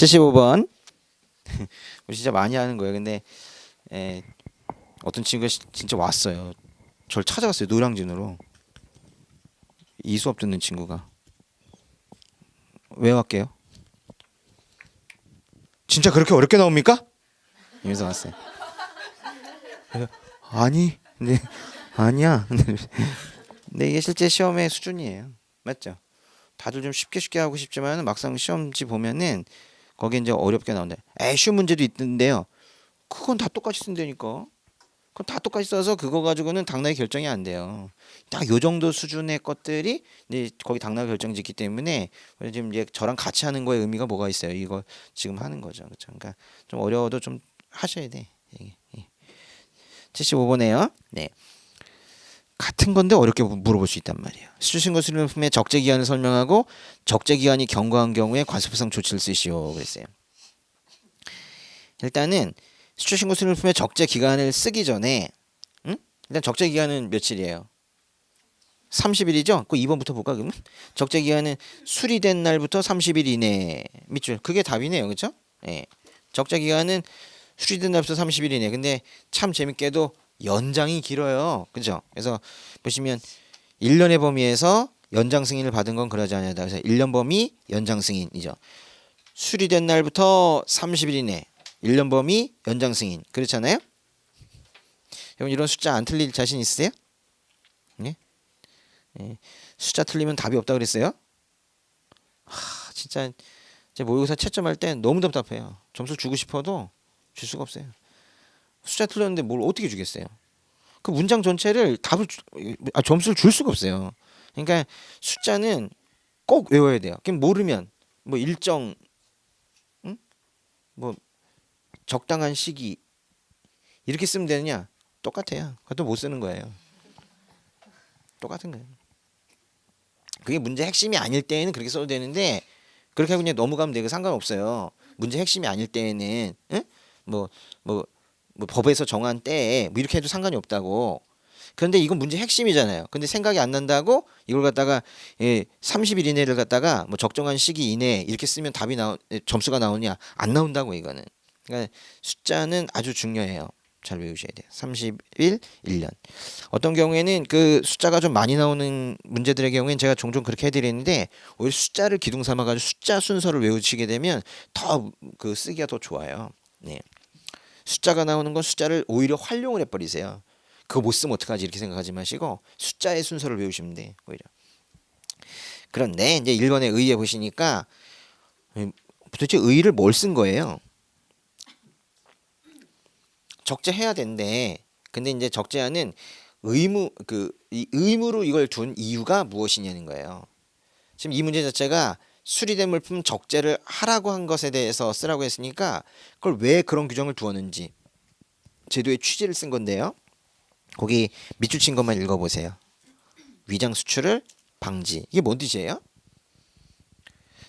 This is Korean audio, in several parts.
75번. 우리 진짜 많이 하는 거예요. 근데 어떤 친구가 진짜 왔어요. 저를 찾아왔어요. 노량진으로. 이 수업 듣는 친구가. 왜 왔게요? 진짜 그렇게 어렵게 나옵니까? 이러면서 왔어요. 그래서 아니, 근데 아니야. 근데 이게 실제 시험의 수준이에요. 맞죠? 다들 좀 쉽게 하고 싶지만 막상 시험지 보면은 거기 이제 어렵게 나온다. 쉬운 문제도 있는데요. 그건 다 똑같이 쓴다니까. 그건 다 똑같이 써서 그거 가지고는 당락이 결정이 안 돼요. 딱 요 정도 수준의 것들이 이제 거기 당락 결정짓기 때문에 지금 이제 저랑 같이 하는 거에 의미가 뭐가 있어요? 이거 지금 하는 거죠. 그렇죠? 그러니까 좀 어려워도 좀 하셔야 돼. 75번에요. 네. 같은 건데 어렵게 물어볼 수 있단 말이에요. 수신고 수료품의 적재 기간을 설명하고 적재 기간이 경과한 경우에 과세포상 조치를 쓰시오 그랬어요. 일단은 수신고 수료품의 적재 기간을 쓰기 전에 일단 적재 기간은 며칠이에요? 30일이죠? 그 2번부터 볼까 그러면? 적재 기간은 수리된 날부터 30일 이내 밑줄. 그게 답이네요. 그렇죠? 예. 적재 기간은 수리된 날부터 30일 이내. 근데 참 재밌게도 연장이 길어요. 그죠? 그래서 보시면 1년의 범위에서 연장 승인을 받은 건 그러지 않냐다. 그래서 1년 범위 연장 승인이죠. 수리된 날부터 30일 이내 1년 범위 연장 승인. 그렇잖아요? 여러분 이런 숫자 안 틀릴 자신 있으세요? 네? 네. 숫자 틀리면 답이 없다 그랬어요? 진짜 제 모의고사 채점할 때 너무 답답해요. 점수 주고 싶어도 줄 수가 없어요. 숫자 틀렸는데 뭘 어떻게 주겠어요? 그 문장 전체를 점수를 줄 수가 없어요. 그러니까 숫자는 꼭 외워야 돼요. 그럼 모르면 뭐 일정, 뭐 적당한 시기 이렇게 쓰면 되느냐? 똑같아요. 그것도 못 쓰는 거예요. 똑같은 거예요. 그게 문제 핵심이 아닐 때에는 그렇게 써도 되는데 그렇게 하고 그냥 넘어가면 되고 상관없어요. 문제 핵심이 아닐 때에는 뭐 법에서 정한 때에 뭐 이렇게 해도 상관이 없다고. 그런데 이건 문제 핵심이잖아요. 근데 생각이 안 난다고 이걸 갖다가 30일 이내를 갖다가 뭐 적정한 시기 이내에 이렇게 쓰면 점수가 나오냐? 안 나온다고 이거는. 그러니까 숫자는 아주 중요해요. 잘 외우셔야 돼요. 30일, 1년. 어떤 경우에는 그 숫자가 좀 많이 나오는 문제들의 경우에는 제가 종종 그렇게 해드리는데 오히려 숫자를 기둥 삼아가지고 숫자 순서를 외우시게 되면 더 그 쓰기가 더 좋아요. 네. 숫자가 나오는 건 숫자를 오히려 활용을 해버리세요. 그거 못 쓰면 어떡하지 이렇게 생각하지 마시고 숫자의 순서를 외우시면 돼 오히려. 그런데 이제 1번에 의에 보시니까 도대체 의를 뭘 쓴 거예요? 적재해야 된대. 근데 이제 적재하는 의무로 이걸 둔 이유가 무엇이냐는 거예요. 지금 이 문제 자체가 수리된 물품 적재를 하라고 한 것에 대해서 쓰라고 했으니까 그걸 왜 그런 규정을 두었는지 제도의 취지를 쓴 건데요. 거기 밑줄 친 것만 읽어보세요. 위장 수출을 방지. 이게 뭔 뜻이에요?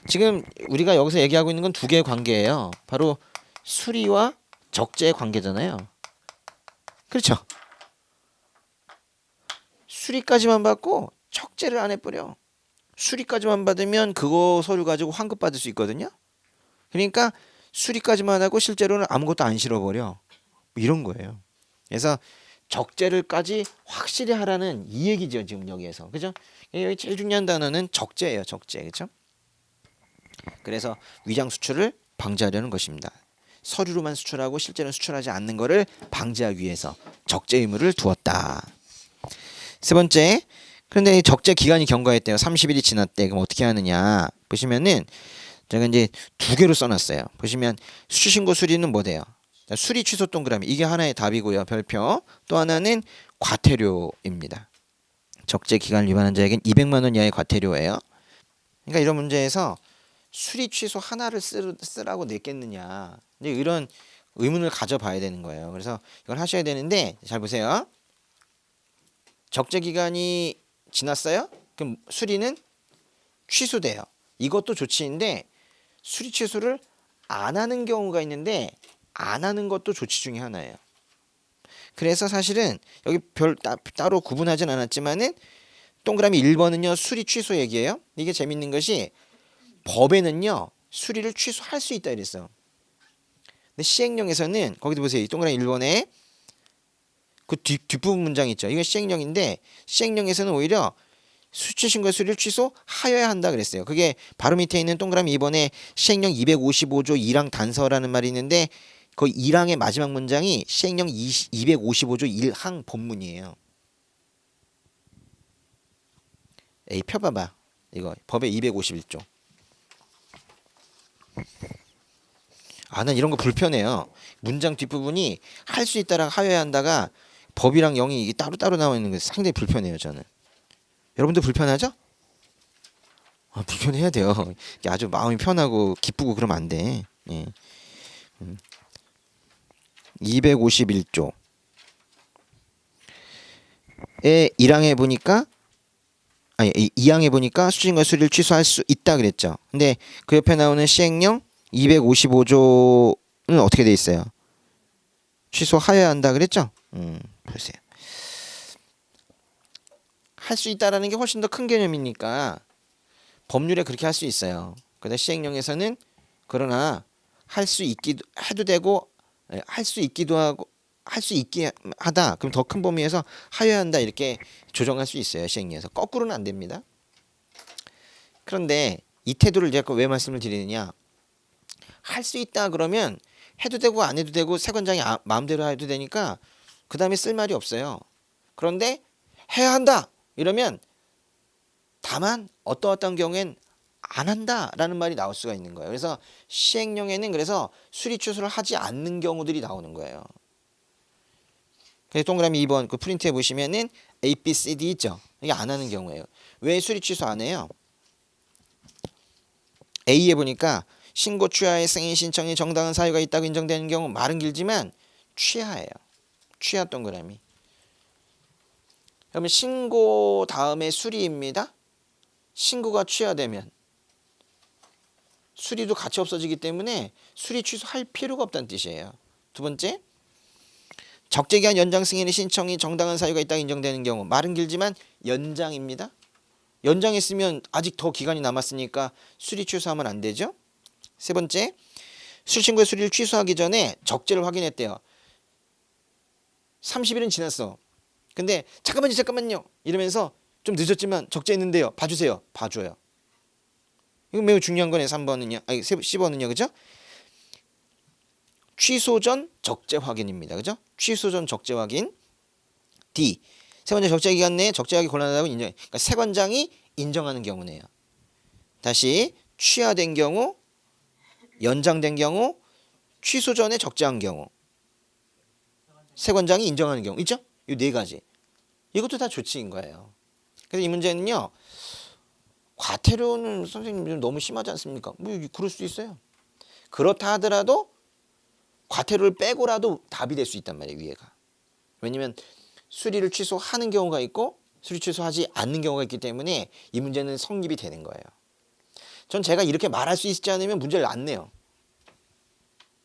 지금 우리가 여기서 얘기하고 있는 건 두 개의 관계예요. 바로 수리와 적재의 관계잖아요. 그렇죠? 수리까지만 받고 적재를 안 해버려. 수리까지만 받으면 그거 서류 가지고 환급 받을 수 있거든요. 그러니까 수리까지만 하고 실제로는 아무것도 안 실어버려. 이런 거예요. 그래서 적재를까지 확실히 하라는 이 얘기죠. 지금 여기에서. 그죠? 여기 제일 중요한 단어는 적재예요. 적재. 그죠? 그래서 위장 수출을 방지하려는 것입니다. 서류로만 수출하고 실제로는 수출하지 않는 것을 방지하기 위해서 적재 의무를 두었다. 세 번째. 그런데 적재 기간이 경과했대요. 30일이 지났대. 그럼 어떻게 하느냐? 보시면은 제가 이제 두 개로 써놨어요. 보시면 수신고 수리는 뭐 돼요? 수리 취소 동그라미 이게 하나의 답이고요. 별표. 또 하나는 과태료입니다. 적재 기간을 위반한 자에겐 200만 원 이하의 과태료예요. 그러니까 이런 문제에서 수리 취소 하나를 쓰라고 냈겠느냐. 이제 이런 의문을 가져봐야 되는 거예요. 그래서 이걸 하셔야 되는데 잘 보세요. 적재 기간이 지났어요? 그럼 수리는 취소돼요. 이것도 조치인데 수리 취소를 안 하는 경우가 있는데 안 하는 것도 조치 중에 하나예요. 그래서 사실은 여기 따로 구분하진 않았지만은 동그라미 1번은요 수리 취소 얘기예요. 이게 재밌는 것이 법에는요 수리를 취소할 수 있다 이랬어. 근데 시행령에서는 거기도 보세요. 이 동그라미 1번에 그 뒷부분 문장 있죠. 이건 시행령인데 시행령에서는 오히려 수취 신고 수리를 취소하여야 한다 그랬어요. 그게 바로 밑에 있는 동그라미 2번에 시행령 255조 1항 단서라는 말이 있는데 그 1항의 마지막 문장이 시행령 255조 1항 본문이에요. 에이 펴봐봐. 이거 법의 251조. 아, 난 이런 거 불편해요. 문장 뒷부분이 할 수 있다랑 하여야 한다가 법이랑 영이 이게 따로따로 나와 있는 게 상당히 불편해요, 저는. 여러분도 불편하죠? 아, 불편해야 돼요. 이게 아주 마음이 편하고 기쁘고 그러면 안 돼. 예. 251조에 1항에 보니까 아니 2항에 보니까 수신과 수리를 취소할 수 있다 그랬죠. 근데 그 옆에 나오는 시행령 255조는 어떻게 돼 있어요? 취소하여야 한다 그랬죠? 보세요. 할 수 있다라는 게 훨씬 더 큰 개념이니까 법률에 그렇게 할 수 있어요. 근데 시행령에서는 그러나 할 수 있기도 해도 되고 할 수 있기도 하고 할 수 있게 하다 그럼 더 큰 범위에서 하여야 한다 이렇게 조정할 수 있어요. 시행령에서 거꾸로는 안 됩니다. 그런데 이 태도를 제가 왜 말씀을 드리느냐? 할 수 있다 그러면 해도 되고 안 해도 되고 세관장이 마음대로 해도 되니까 그 다음에 쓸 말이 없어요. 그런데 해야 한다 이러면 다만 어떠한 경우엔 안 한다라는 말이 나올 수가 있는 거예요. 그래서 시행령에는 그래서 수리 취소를 하지 않는 경우들이 나오는 거예요. 그래서 동그라미 2번 그 프린트해 보시면은 A, B, C, D 있죠. 이게 안 하는 경우예요. 왜 수리 취소 안 해요? A에 보니까 신고 취하의 승인 신청이 정당한 사유가 있다고 인정되는 경우 말은 길지만 취하예요. 취하 동그라미. 그러면 신고 다음에 수리입니다. 신고가 취하되면 수리도 같이 없어지기 때문에 수리 취소할 필요가 없다는 뜻이에요. 두 번째, 적재기한 연장 승인의 신청이 정당한 사유가 있다고 인정되는 경우 말은 길지만 연장입니다. 연장했으면 아직 더 기간이 남았으니까 수리 취소하면 안 되죠. 세 번째, 수신고의 수리를 취소하기 전에 적재를 확인했대요. 30일은 지났어. 근데 잠깐만요 이러면서 좀 늦었지만 적재했는데요. 봐주세요. 봐줘요. 이거 매우 중요한 거네. 3번은요. 아니 10번은요. 그죠? 취소 전 적재 확인입니다. 그죠? 취소 전 적재 확인. D. 세관장 적재 기간 내에 적재하기 곤란하다고 인정. 그러니까 세관장이 인정하는 경우네요. 다시 취하된 경우, 연장된 경우, 취소 전에 적재한 경우. 세관장이 인정하는 경우 있죠? 이 네 가지. 이것도 다 조치인 거예요. 그래서 이 문제는요. 과태료는 선생님 너무 심하지 않습니까? 뭐 그럴 수 있어요. 그렇다 하더라도 과태료를 빼고라도 답이 될 수 있단 말이에요. 위에가. 왜냐면 수리를 취소하는 경우가 있고 수리 취소하지 않는 경우가 있기 때문에 이 문제는 성립이 되는 거예요. 전 제가 이렇게 말할 수 있지 않으면 문제를 안 내요.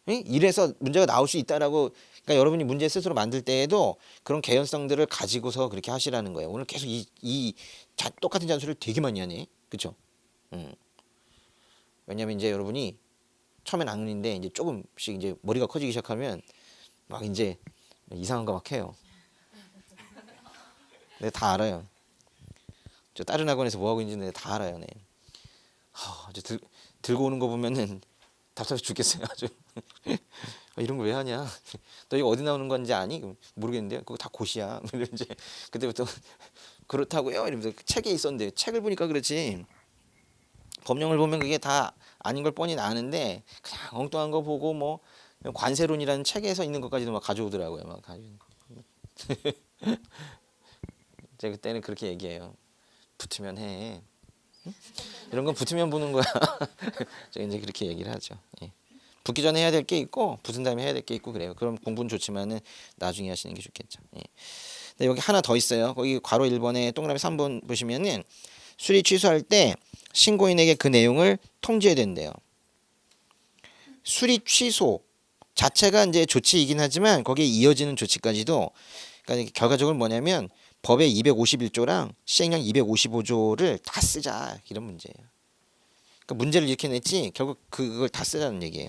이래서 문제가 나올 수 있다라고. 그러니까 여러분이 문제 스스로 만들 때에도 그런 개연성들을 가지고서 그렇게 하시라는 거예요. 오늘 계속 똑같은 잔소리를 되게 많이 하네. 그렇죠? 왜냐면 이제 여러분이 처음엔 악는데 이제 조금씩 이제 머리가 커지기 시작하면 막 이제 이상한 거 막 해요. 내가 다 알아요. 저 다른 학원에서 뭐 하고 있는지 내가 다 알아요. 네. 들고 오는 거 보면은 답답해 죽겠어요. 아주. 이런 거 왜 하냐? 너 이거 어디 나오는 건지 아니? 모르겠는데요. 그거 다 고시야. 이제 그때부터 그렇다고요. 이러면서 책에 있었는데 책을 보니까 그렇지. 법령을 보면 그게 다 아닌 걸 뻔히 아는데 그냥 엉뚱한 거 보고 뭐 관세론이라는 책에서 있는 것까지도 막 가져오더라고요. 막 가지고. 제가 그때는 그렇게 얘기해요. 붙으면 해. 응? 이런 건 붙으면 보는 거야. 제가 이제 그렇게 얘기를 하죠. 예. 붙기 전에 해야 될 게 있고 붙은 다음에 해야 될 게 있고 그래요. 그럼 공부는 좋지만은 나중에 하시는 게 좋겠죠. 예. 근데 여기 하나 더 있어요. 거기 괄호 1번에 동그라미 3번 보시면은 수리 취소할 때 신고인에게 그 내용을 통지해야 된대요. 수리 취소 자체가 이제 조치이긴 하지만 거기에 이어지는 조치까지도 그러니까 결과적으로 뭐냐면 법의 251조랑 시행령 255조를 다 쓰자 이런 문제예요. 그러니까 문제를 이렇게 냈지 결국 그걸 다 쓰자는 얘기예요.